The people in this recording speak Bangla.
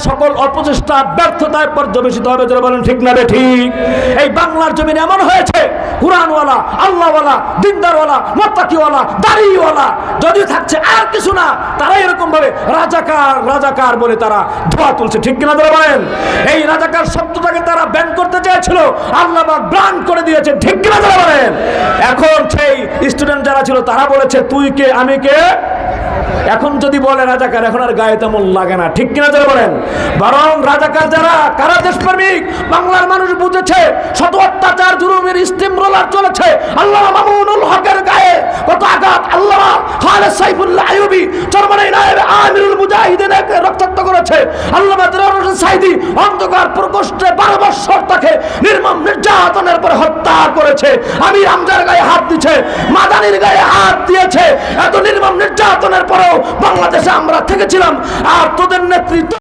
সকল অপচেষ্টা ব্যর্থতায় পর্যবেসিত হবে। যারা বলেন ঠিক না ঠিক? এই বাংলার জমিনে এমন হয়েছে, কুরআনওয়ালা, আল্লাহওয়ালা, দিনদারওয়ালা, মুত্তাকিওয়ালা, দাড়িওয়ালা যদি থাকছে আর কিছু না, তারা এরকম ভাবে রাজাকার রাজাকার বলে তারা ধোয়া তুলছে। ঠিক কিনা যারা বলেন? এই রাজাকার শব্দটাকে তারা ব্যান করতে চেয়েছিল, আল্লাহ পাক ব্যান করে দিয়েছে। ঠিক কিনা যারা বলেন? এখন সেই স্টুডেন্ট যারা ছিল তারা বলেছে তুই কে আমি কে। এখন যদি বলে রাজাকার, এখন আর গায়ে তেমন লাগে না। ঠিক কিনা যারা বলেন? বরং রাজাকার যারা, কারা দেশপ্রেমিক, বাংলার মানুষ বুঝেছে শত অত্যাচার জুলুমের স্টিম রোলার চলেছে। আল্লামা মামুনুল হকের গায়ে কত আঘাত, আল্লামা খালেদ সাইফুল্লাহ আইয়ুবী চরমনাই নায়েবে আমিরুল মুজাহিদিনকে রক্তাক্ত করেছে। আল্লামা দেলোয়ার হোসেন সাঈদী অন্ধকার প্রকোষ্ঠে 12 বছর তাকে নির্মম নির্যাতনের পরে হত্যা করেছে। আমির হামজার গায়ে হাত দিয়েছে, মাদানির গায়ে হাত দিয়েছে। এত নির্মম নির্যাতনের পরেও বাংলাদেশে আমরা থেকেছিলাম। আর তোদের নেতৃত্ব